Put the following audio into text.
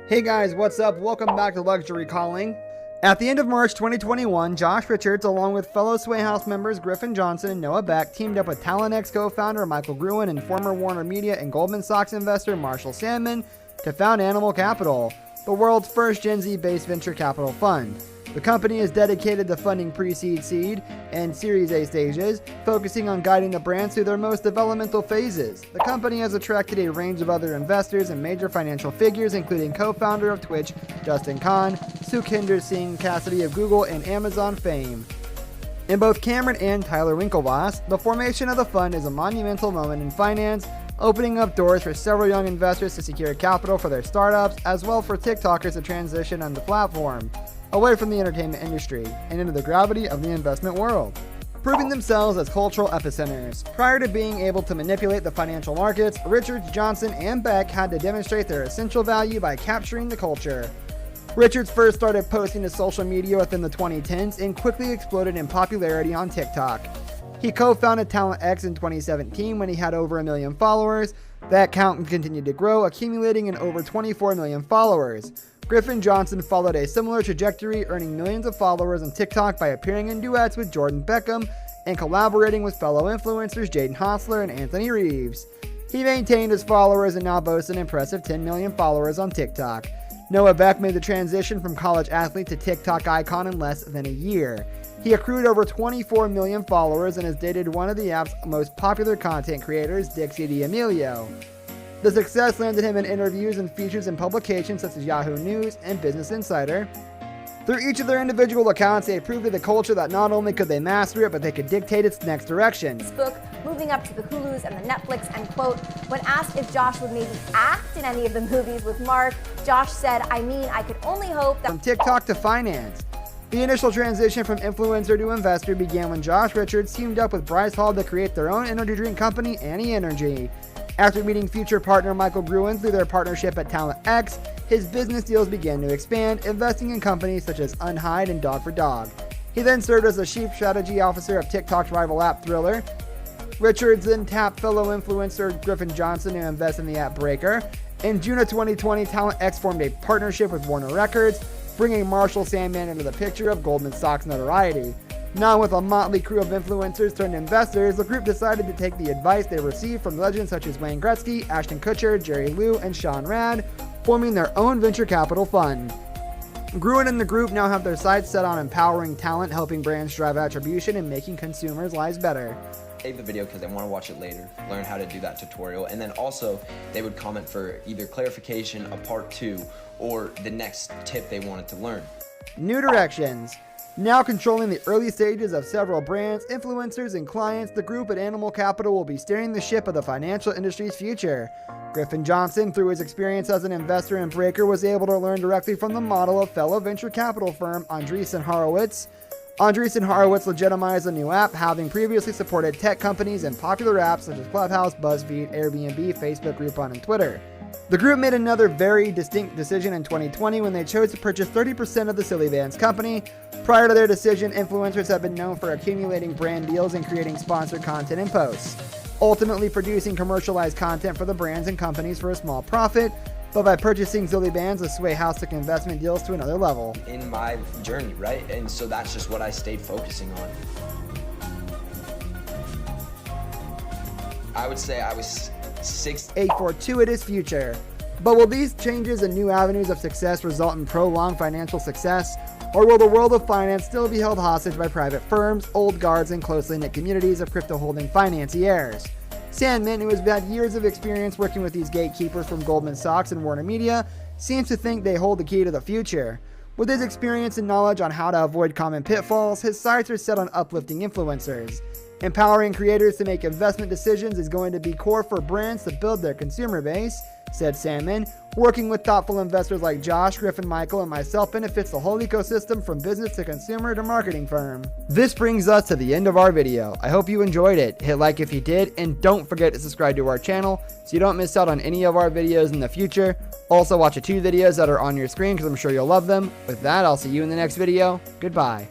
Hey guys, what's up? Welcome back to Luxury Calling. At the end of March 2021, Josh Richards, along with fellow Sway House members Griffin Johnson and Noah Beck, teamed up with TalentX co-founder Michael Gruen and former Warner Media and Goldman Sachs investor Marshall Sandman to found Animal Capital, the world's first Gen Z-based venture capital fund. The company is dedicated to funding pre-seed, seed, and Series A stages, focusing on guiding the brands through their most developmental phases. The company has attracted a range of other investors and major financial figures, including co-founder of Twitch, Justin Kan, Sukhinder Singh Cassidy of Google and Amazon fame. In both Cameron and Tyler Winklevoss, the formation of the fund is a monumental moment in finance, opening up doors for several young investors to secure capital for their startups, as well for TikTokers to transition on the platform, away from the entertainment industry and into the gravity of the investment world, proving themselves as cultural epicenters. Prior to being able to manipulate the financial markets, Richards, Johnson, and Beck had to demonstrate their essential value by capturing the culture. Richards first started posting to social media within the 2010s and quickly exploded in popularity on TikTok. He co-founded TalentX in 2017 when he had over 1 million followers. That count continued to grow, accumulating in over 24 million followers. Griffin Johnson followed a similar trajectory, earning millions of followers on TikTok by appearing in duets with Jordan Beckham and collaborating with fellow influencers Jaden Hossler and Anthony Reeves. He maintained his followers and now boasts an impressive 10 million followers on TikTok. Noah Beck made the transition from college athlete to TikTok icon in less than a year. He accrued over 24 million followers and has dated one of the app's most popular content creators, Dixie D'Amelio. The success landed him in interviews and features in publications such as Yahoo News and Business Insider. Through each of their individual accounts, they proved to the culture that not only could they master it, but they could dictate its next direction. Book, moving up to the Hulus and the Netflix, and quote, when asked if Josh would maybe act in any of the movies with Mark, Josh said, I could only hope that... From TikTok to finance. The initial transition from influencer to investor began when Josh Richards teamed up with Bryce Hall to create their own energy drink company, Annie Energy. After meeting future partner Michael Gruen through their partnership at TalentX, his business deals began to expand, investing in companies such as Unhide and Dog for Dog. He then served as the chief strategy officer of TikTok's rival app Thriller. Richards then tapped fellow influencer Griffin Johnson to invest in the app Breaker. In June of 2020, TalentX formed a partnership with Warner Records, bringing Marshall Sandman into the picture of Goldman Sachs notoriety. Now with a motley crew of influencers turned investors, the group decided to take the advice they received from legends such as Wayne Gretzky, Ashton Kutcher, Jerry Liu, and Sean Rad, forming their own venture capital fund. Gruen and the group now have their sights set on empowering talent, helping brands drive attribution, and making consumers' lives better. Save the video because they want to watch it later, learn how to do that tutorial, and then also they would comment for either clarification, a part 2, or the next tip they wanted to learn. New directions. Now controlling the early stages of several brands, influencers, and clients, the group at Animal Capital will be steering the ship of the financial industry's future. Griffin Johnson, through his experience as an investor in Breaker, was able to learn directly from the model of fellow venture capital firm Andreessen Horowitz. Andreessen Horowitz legitimized the new app, having previously supported tech companies and popular apps such as Clubhouse, BuzzFeed, Airbnb, Facebook, Groupon, and Twitter. The group made another very distinct decision in 2020 when they chose to purchase 30% of the Silly Bandz company. Prior to their decision, influencers have been known for accumulating brand deals and creating sponsored content and posts, ultimately producing commercialized content for the brands and companies for a small profit. But by purchasing Silly Bandz, the Sway House took investment deals to another level. In my journey, right? And so that's just what I stayed focusing on. I would say I was a fortuitous future. But will these changes and new avenues of success result in prolonged financial success? Or will the world of finance still be held hostage by private firms, old guards, and closely knit communities of crypto holding financiers? Sandman, who has had years of experience working with these gatekeepers from Goldman Sachs and Warner Media, seems to think they hold the key to the future. With his experience and knowledge on how to avoid common pitfalls, his sights are set on uplifting influencers. Empowering creators to make investment decisions is going to be core for brands to build their consumer base, said Sandman. Working with thoughtful investors like Josh, Griffin, Michael, and myself benefits the whole ecosystem from business to consumer to marketing firm. This brings us to the end of our video. I hope you enjoyed it. Hit like if you did, and don't forget to subscribe to our channel so you don't miss out on any of our videos in the future. Also watch the 2 videos that are on your screen because I'm sure you'll love them. With that, I'll see you in the next video. Goodbye.